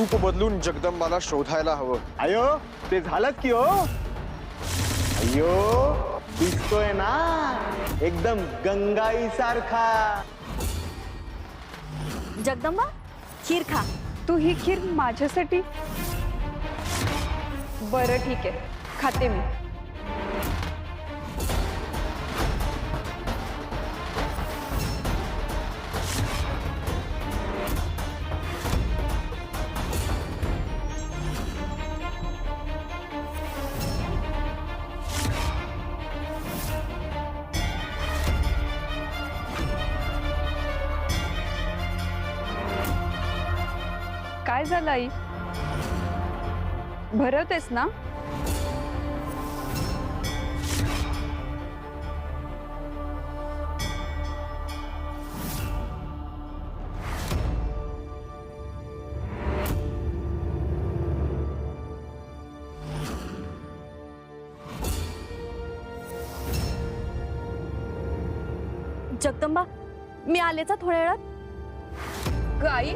रूप बदलून जगदंबाला शोधायला हवं. अयो ते झालंच की हो. अयो दिसतोय ना एकदम गंगाई सारखा. जगदंबा खीर खा. तू ही खीर माझ्यासाठी? बरं ठीक आहे, खाते मी. काय झालं आई? भरवतेस ना? जगदंबा मी आलेचा थोड्या वेळात. ग आई,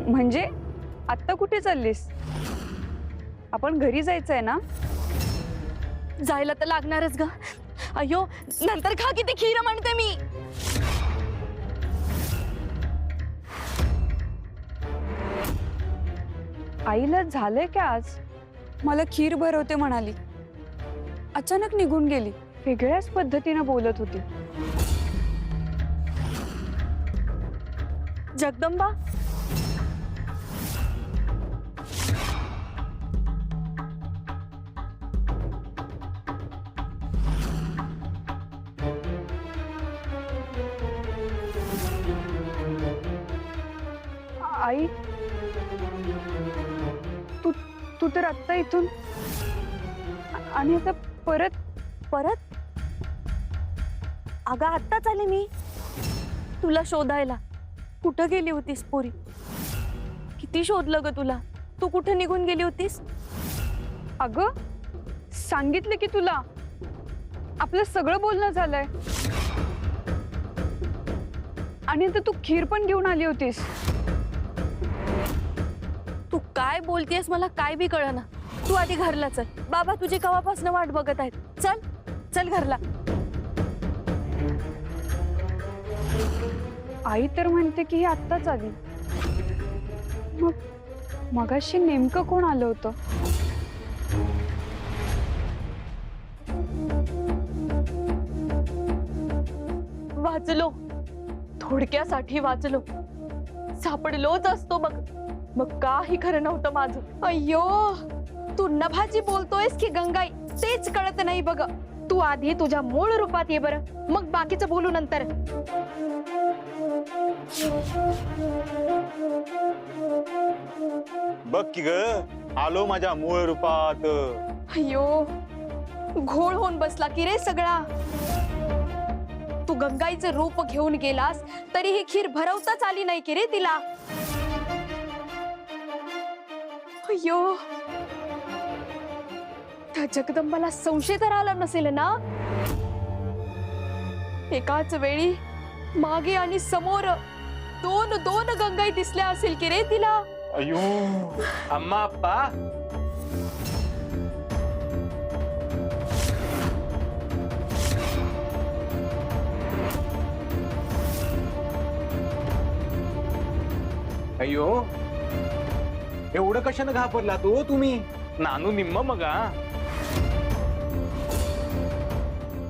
म्हणजे आत्ता कुठे चाललीस? आपण घरी जायचंय ना? जायला तर लागणारच ग. अयो नंतर खा किती खीर म्हणते मी. आईला झालंय का आज? मला खीर भरवते म्हणाली, अचानक निघून गेली. वेगळ्याच पद्धतीने बोलत होती. जगदंबा आई, तू तर आत्ता इथून आणि आता परत? परत? अगं आत्ताच आले मी तुला शोधायला. कुठं गेली होतीस पोरी? किती शोधलं ग तुला. तू कुठं निघून गेली होतीस? अगं सांगितलं की तुला, आपलं सगळं बोलणं झालंय. आणि आता तू खीर पण घेऊन आली होतीस. तू काय बोलतेस मला काय बी कळना. तू आधी घरला चल. बाबा तुझी कवापासून वाट बघत आहेत. चल चल घरला. आई तर म्हणते की ही आत्ताच आली. मगाशी नेमकं कोण आलं होतं? वाचलो, थोडक्यासाठी वाचलो. सापडलोच असतो बघ. मग काही खरं नव्हतं माझं. अय्यो तू नभाजी बोलतोयस की गंगाई तेच कळत नाही बघ. तू आधी तुझ्या मूळ रूपात ये बरं, मग बाकीचं बोलू नंतर. बघ की ग आलो माझ्या मूळ रूपात. अय्यो घोळ होऊन बसला की रे सगळा. तू गंगाईचं रूप घेऊन गेलास तरी ही खीर भरवताच आली नाही की रे तिला. अय्यो त्या जगदंबाला संशय तर आला नसेल ना? एकाच वेळी मागे आणि समोर दोन दोन गंगाई दिसल्या असेल की रे तिला. अयो अम्मा अप्पा, अयो एवढं कशानं घाबरला तू? तुम्ही नानू निम्म मगा.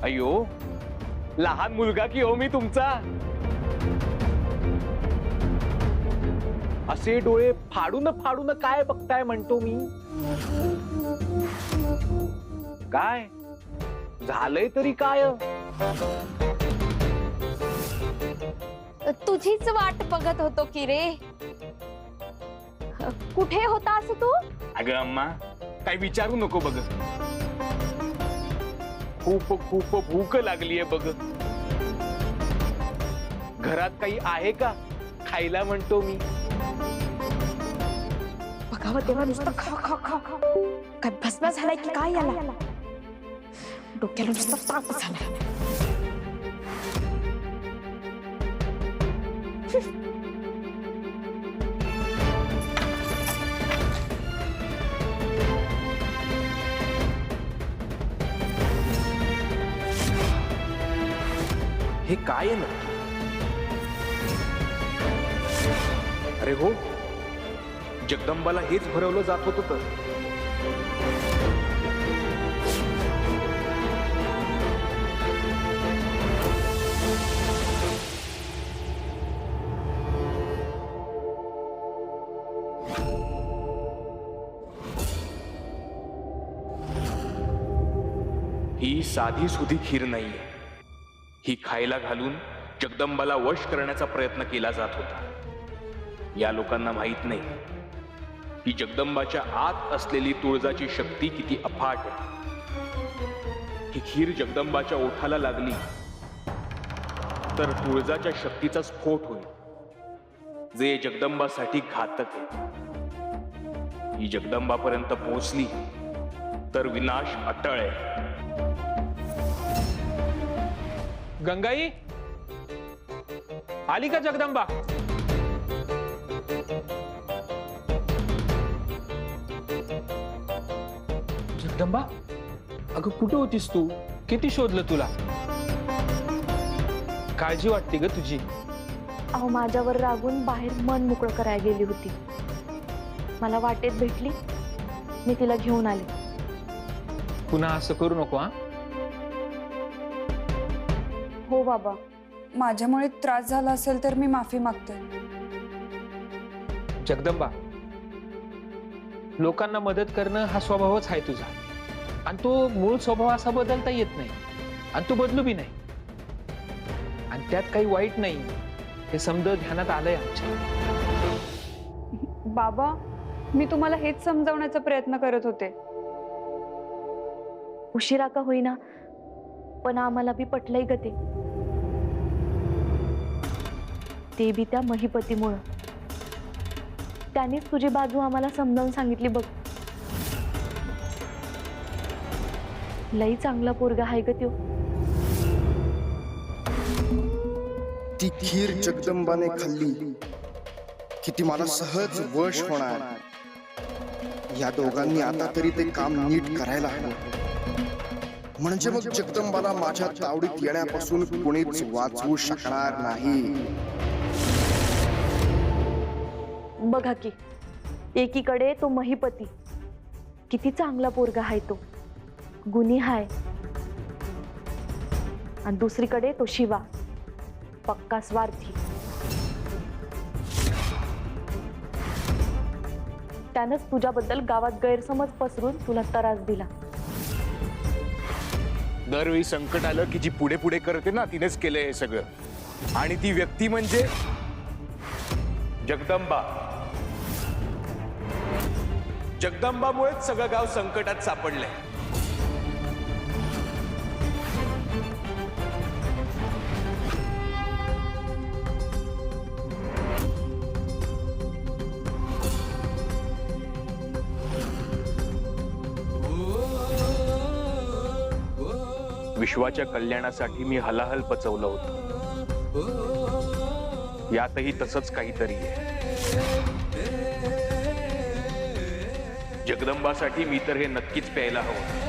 अयो लहान मुलगा की हो मी तुमचा. असे डोळे फाडून फाडून काय बघताय म्हणतो मी. काय झालंय तरी काय? तुझीच वाट बघत होतो की रे. कुठे होतास तू? अगं अम्मा काय विचारू नको बघ. खूप खूप भूक लागलीये बघ. घरात काही आहे का खायला म्हणतो मी. बघावं तेव्हा नुसतं खा खा खा खा. काय भस्मा झालाय की काय याला? डोक्याला नुसतं ताप झाला. हे काय आहे नक्की? अरे हो, जगदंबाला हेच भरवलं जात होतं तर. ही साधी सुधी खीर नाहीये. ही खायला घालून जगदंबाला वश करण्याचा प्रयत्न केला जात होता. या लोकांना माहित नाही की जगदंबाच्या आत असलेली तुळजाची शक्ती किती अफाट आहे. ही खीर जगदंबाच्या ओठाला लागली तर तुळजाच्या शक्तीचा स्फोट होईल, जे जगदंबासाठी घातक आहे. ही जगदंबापर्यंत पोहोचली तर विनाश अटळ आहे. गंगाई आली का जगदंबा? जगदंबा, अगं कुठे होतीस तू? किती शोधलं तुला. काळजी वाटते ग तुझी. अहो, माझ्यावर रागून बाहेर मन मोकळं करायला गेली होती. मला वाटेत भेटली, मी तिला घेऊन आले. पुन्हा असं करू नको हा. हो बाबा, माझ्यामुळे त्रास झाला असेल तर मी माफी मागते. जगदंबा, लोकांना मदत करणं हा स्वभावच आहे तुझा, आणि तो मूळ स्वभाव असा बदलता येत नाही, आणि तू बदलू बी नाही. आणि त्यात काही वाईट नाही, हे समज ध्यानात आलंय आमच्या. बाबा, मी तुम्हाला हेच समजावण्याचा प्रयत्न करत होते. उशिरा का होईना, पण आम्हाला बी पटलंय ग ते बी त्या महिपतीमुळं. त्यानेच तुझी बाजू आम्हाला समजावून सांगितली बघ. लई चांगला पोरगा आहे ग त्यो. ती खीर जगदंबाने खाल्ली की ती मला सहज वश होणार. या दोघांनी आता तरी ते काम नीट करायला हवं, म्हणजे मग जगदंबाला माझ्या तावडीत येण्यापासून कोणीच वाचवू शकणार नाही. बघा की, एकीकडे तो महिपती किती चांगला पोरगा आहे, तो गुणी हाय, आणि दुसरीकडे तो शिवा पक्का स्वार्थी. त्यानंच तुझ्याबद्दल गावात गैरसमज पसरून तुला त्रास दिला. दरवेळी संकट आलं की जी पुढे पुढे करते ना, तिनेच केलंय हे सगळं. आणि ती व्यक्ती म्हणजे जगदंबा. जगदंबामुळेच सगळं गाव संकटात सापडलंय. विश्वाच्या कल्याणासाठी मी हलाहल पचवलं होतं. यातही तसंच काहीतरी आहे. जगदंबासाठी मी तर हे नक्कीच प्यायला हवं.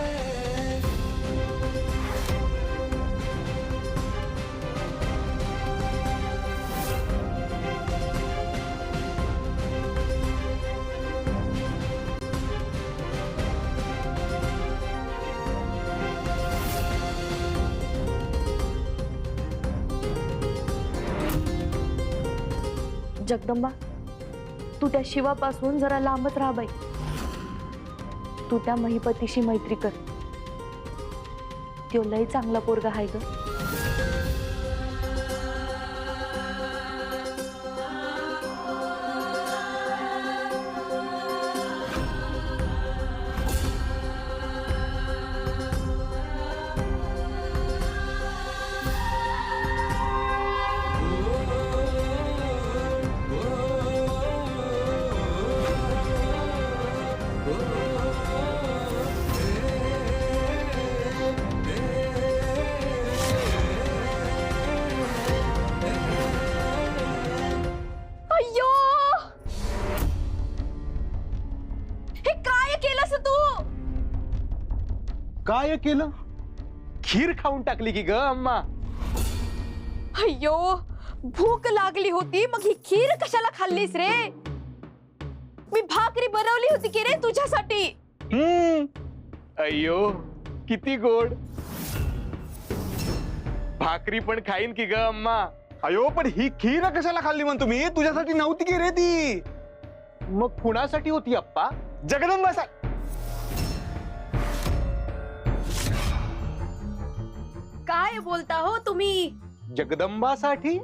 जगदंबा, तू त्या शिवापासून जरा लांबच राहा बाई. तू त्या महिपतीशी मैत्री कर. तो लय चांगला पोरगा आहे ग. काय केलं? खीर खाऊन टाकली की ग अम्मा? अय्यो, भूक लागली होती मग ही खीर कशाला खाल्लीस रे? मी भाकरी बनवली होती की रे तुझ्यासाठी. अय्यो किती गोड. भाकरी पण खाईन की ग अम्मा. अयो पण ही खीर कशाला खाल्ली म्हणतो मी? तुझ्यासाठी नव्हती की रे ती. मग कुणासाठी होती अप्पा? जगदंबा काय बोलता हो तुम्ही? जगदंबासाठी?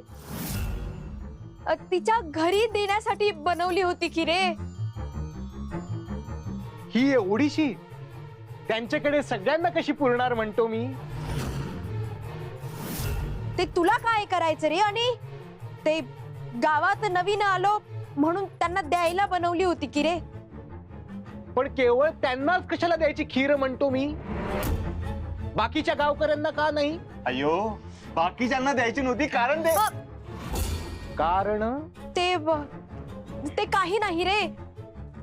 तिच्या घरी देण्यासाठी बनवली होती की रे. ही एवढीशी त्यांच्याकडे सगळ्यांना कशी पुरणार म्हणतो मी. ते तुला काय करायचं रे? आणि ते गावात नवीन आलो म्हणून त्यांना द्यायला बनवली होती की रे. पण केवळ त्यांनाच कशाला द्यायची खीर म्हणतो मी? बाकीच्या गावकऱ्यांना का नाही? अयो बाकीच्यांना द्यायची नव्हती कारण ते कारण ते काही नाही रे,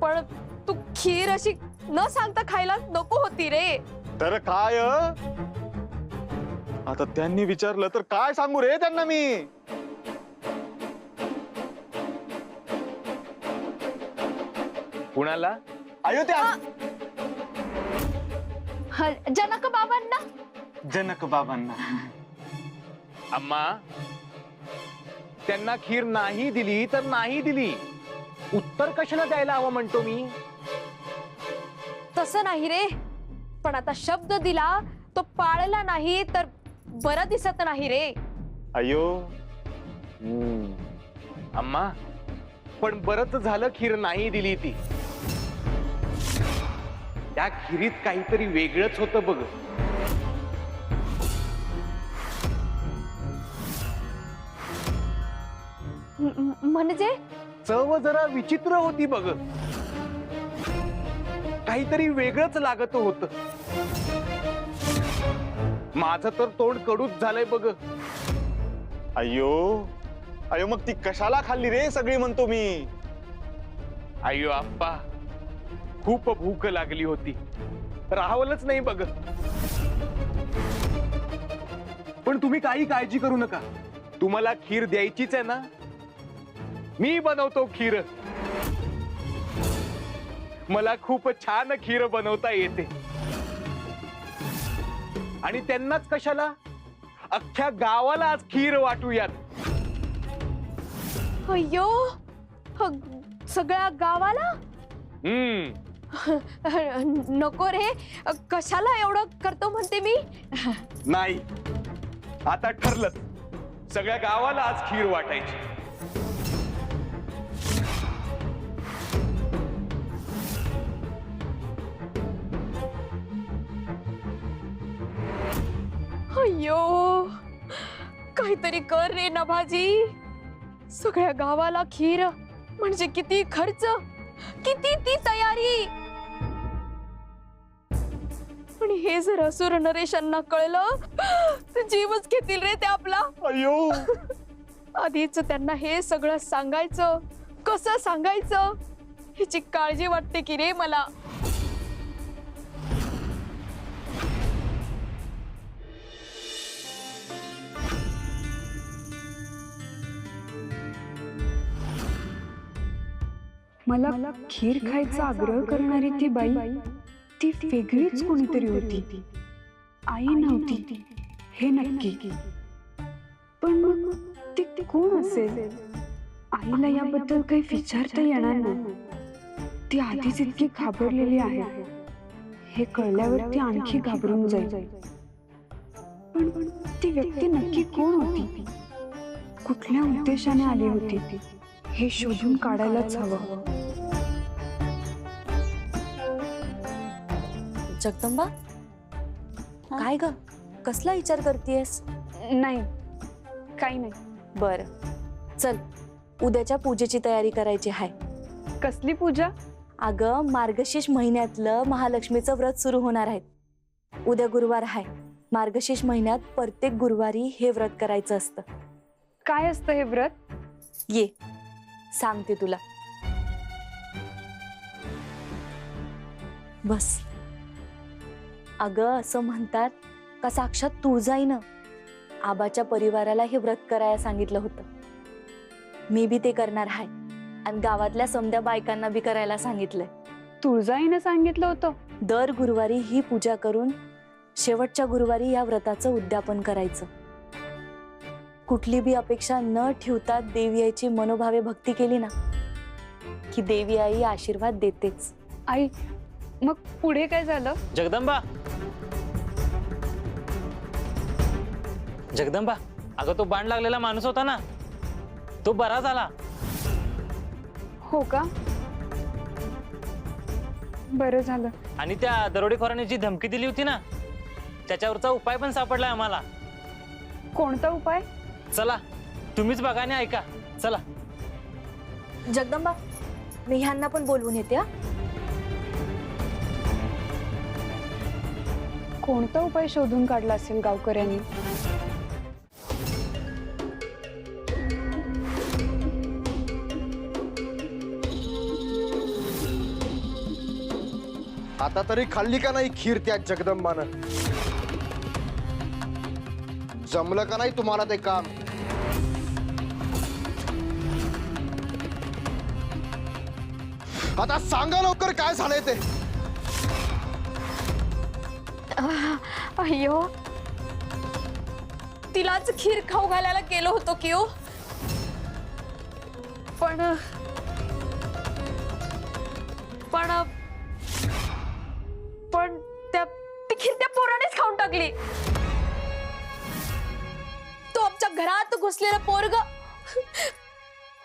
पण तू खीर अशी न सांगता खायला नको होती रे. तर काय? आता त्यांनी विचारलं तर काय सांगू रे त्यांना मी? कुणाला? अयो त्या जनक बाबांना. जनक बाबांना. अम्मा त्यांना खीर नाही दिली तर नाही दिली, उत्तर कशाला द्यायला हवं म्हणतो मी. तसं नाही रे, पण आता शब्द दिला तो पाळला नाही तर बरं दिसत नाही रे. अयो अम्मा पण बरंच झालं खीर नाही दिली ती. त्या खिरीत काहीतरी वेगळंच होतं बघ. म्हणजे चव जरा विचित्र होती बघ. काहीतरी वेगळंच लागत होत. माझं तर तोंड कडूच झालंय बघ. अयो अयो मग ती कशाला खाल्ली रे सगळी म्हणतो मी. अय्यो आप्पा खूप भूक लागली होती, राहवलंच नाही बघ. पण तुम्ही काही काळजी करू नका, तुम्हाला खीर द्यायचीच आहे ना. मी बनवतो खीर. मला खूप छान खीर बनवता येते. आणि त्यांनाच कशाला, अख्ख्या गावाला आज खीर वाटूयात. अय्यो, सगळ्या गावाला? नको रे, कशाला एवढं करतो म्हणते मी. नाही, आता ठरलं, सगळ्या गावाला आज खीर वाटायची. अय्यो, काहीतरी कर रे नभाजी. सगळ्या गावाला खीर म्हणजे किती खर्च, किती ती तयारी. पण हे जर असुर नरेशांना कळलं तर जीवच घेतील रे ते आपला. अयो आधीच त्यांना हे सगळं सांगायचं, कसं सांगायचं ह्याची काळजी वाटते की रे मला. मला खीर खायचा आग्रह करणारी ती बाई, ती वेगळीच कोणीतरी होती. आई नव्हती हे नक्की, पण मग ती कोण असेल? आईला याबद्दल काही विचारता येणार नाही. ती आधीच इतकी घाबरलेली आहे, हे कळल्यावर ती आणखी घाबरून जाईल. पण ती व्यक्ती नक्की कोण होती? कुठल्या उद्देशाने आली होती? हे शोधून काढायलाच हवं. जगदंबा, काय ग, कसला विचार करतेस? नाही, काही नाही. बर, चल उद्याच्या पूजेची तयारी करायची आहे. कसली पूजा? अगं, मार्गशीर्ष महिन्यातलं महालक्ष्मीचं व्रत सुरू होणार आहे. उद्या गुरुवार आहे. मार्गशीर्ष महिन्यात प्रत्येक गुरुवारी हे व्रत करायचं असतं. काय असतं हे व्रत? ये सांगते तुला, बस. अगं असं म्हणतात का साक्षात तुळजाईनं आबाच्या परिवाराला हे व्रत करायला सांगितलं होतं. मी बी ते करणार आहे आणि गावातल्या समध्या बायकांना बी करायला सांगितलंय. तुळजाईनं सांगितलं होतं. दर गुरुवारी ही पूजा करून शेवटच्या गुरुवारी या व्रताचं उद्यापन करायचं. कुठली बी अपेक्षा न ठेवता देवी आईची मनोभावे भक्ती केली ना की देवी आई आशीर्वाद देतेच. आई मग पुढे काय झालं? जगदंबा, जगदंबा, अगं तो बाण लागलेला माणूस होता ना, तो बरा झाला. हो का? बरं झालं. आणि त्या दरोडेखोरांनी जी धमकी दिली होती ना, त्याच्यावरचा उपाय पण सापडलाय आम्हाला. कोणता उपाय? चला तुम्हीच बघा आणि ऐका. चला. जगदंबा, मी ह्यांना पण बोलवून येते. हा, कोणता उपाय शोधून काढला असेल गावकऱ्यांनी? आता तरी खाल्ली का नाही खीर त्या जगदंबानं? जमलं का नाही तुम्हाला ते काम? आता सांगा लवकर काय झालंय ते. अय्यो, तिलाच खीर खाऊ घालायला गेलो होतो की हो. पण पण पण ती खीर त्या पोरानेच खाऊन टाकली. तो आमच्या घरात घुसलेला पोरग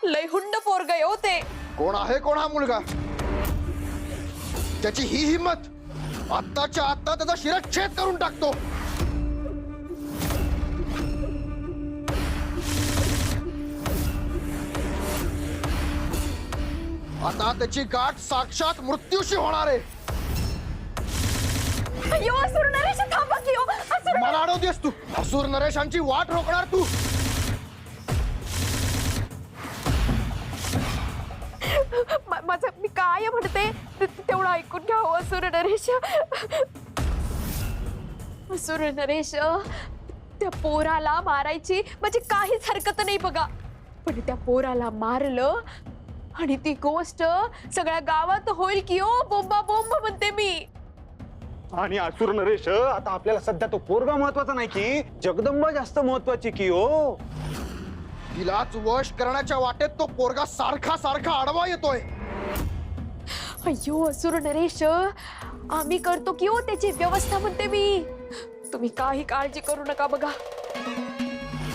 लय हुंड पोरग हो ते. कोण आहे कोण हा मुलगा? त्याची ही हिम्मत! आत्ताच्या आत्ता त्याचा शिरच्छेद करून टाकतो. आता त्याची गाठ साक्षात मृत्यूशी होणार आहे. अय्यो, असुर नरेश थांबा की हो. असुर मला अडवतेस तू? असुर नरेशांची वाट रोखणार तू? माझं मी काय म्हणते तेवढं ऐकून घ्या हो. असुर नरेश, असुर नरेश, त्या पोराला मारायची म्हणजे काहीच हरकत नाही बघा. पण त्या पोराला मारलं आणि ती गोष्ट सगळ्या गावात होईल की हो. बोंबा बोंब म्हणते मी. आणि असुर नरेश, आता आपल्याला सध्या तो पोरगा महत्वाचा नाही की जगदंबा जास्त महत्वाची की हो. तिलाच वश करण्याच्या वाटेत तो पोरगा सारखा सारखा आडवा येतोय. अय्यो असुर नरेश, आम्ही करतो की हो त्याची व्यवस्था म्हणते मी. तुम्ही काही काळजी करू नका बघा.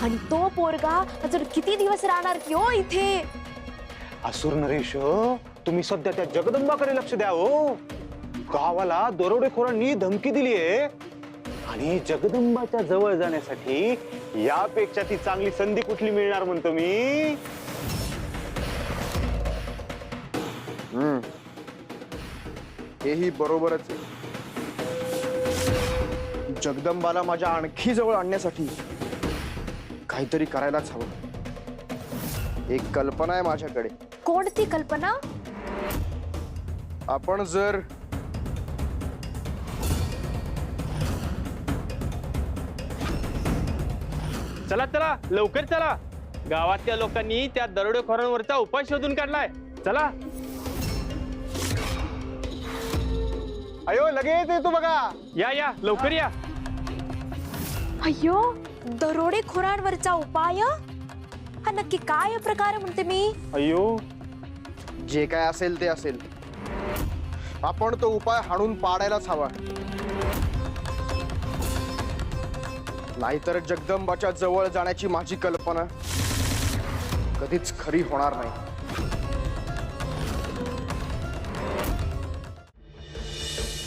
आणि तो पोरगा अजून किती दिवस राहणार की हो इथे. असुर नरेश, तुम्ही सध्या त्या जगदंबाकडे लक्ष द्या हो. गावाला दरोडेखोरांनी धमकी दिली आहे आणि जगदंबाच्या जवळ जाण्यासाठी यापेक्षा ती चांगली संधी कुठली मिळणार म्हणतो मी. हेही बरोबरच आहे. जगदंबाला माझ्या आणखी जवळ आणण्यासाठी काहीतरी करायलाच हवं. एक कल्पना आहे माझ्याकडे. कोणती कल्पना? आपण जर चला चला लवकर चला. गावातल्या लोकांनी त्या दरोडेखोरांवरचा उपाय शोधून काढलाय. चला. अयो लगेच येतो बघा. या या लवकर या. अय्यो, दरोडेखोरांवरचा उपाय हा नक्की काय प्रकार म्हणते मी. अयो, जे काय असेल ते असेल, आपण तो उपाय हाणून पाडायलाच हवा. नाहीतर जगदंबाच्या जवळ जाण्याची माझी कल्पना कधीच खरी होणार नाही.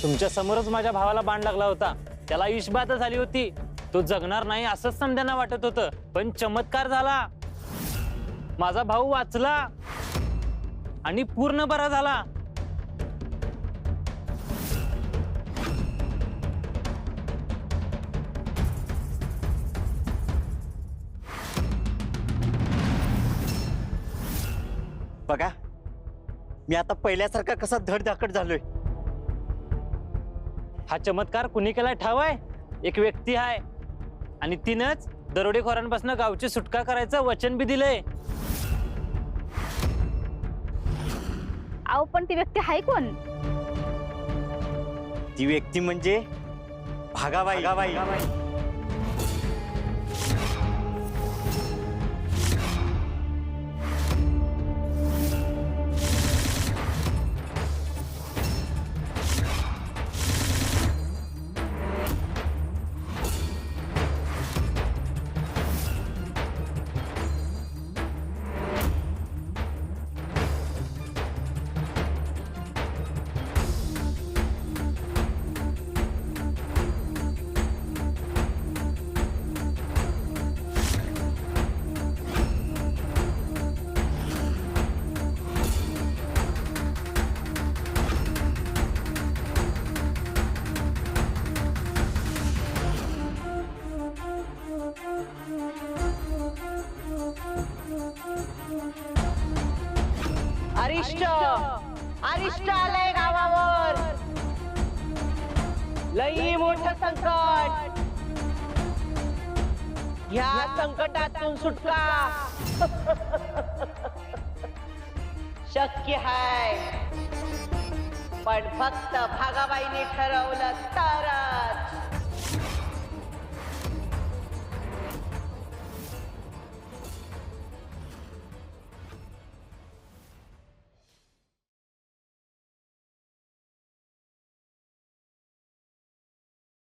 तुमच्या समोरच माझ्या भावाला बाण लागला होता. त्याला इशबाधा झाली होती. तो जगणार नाही असंच समध्यांना वाटत होतं, पण चमत्कार झाला. माझा भाऊ वाचला आणि पूर्ण बरा झाला. बघा, मी आता पहिल्यासारखा कसा धडधाकट झालोय. हा चमत्कार कुणी केलाय ठाव आहे? एक व्यक्ती आहे आणि तिनंच दरोडेखोरांपासून गावची सुटका करायचं वचन बी दिलंय. अहो पण ती व्यक्ती आहे कोण? ती व्यक्ती म्हणजे भागाबाई. अरिष्ट आलंय गावावर. लई मोठं संकट. ह्या संकटातून सुटका शक्य आहे, पण फक्त भागाबाईने ठरवलं तरच.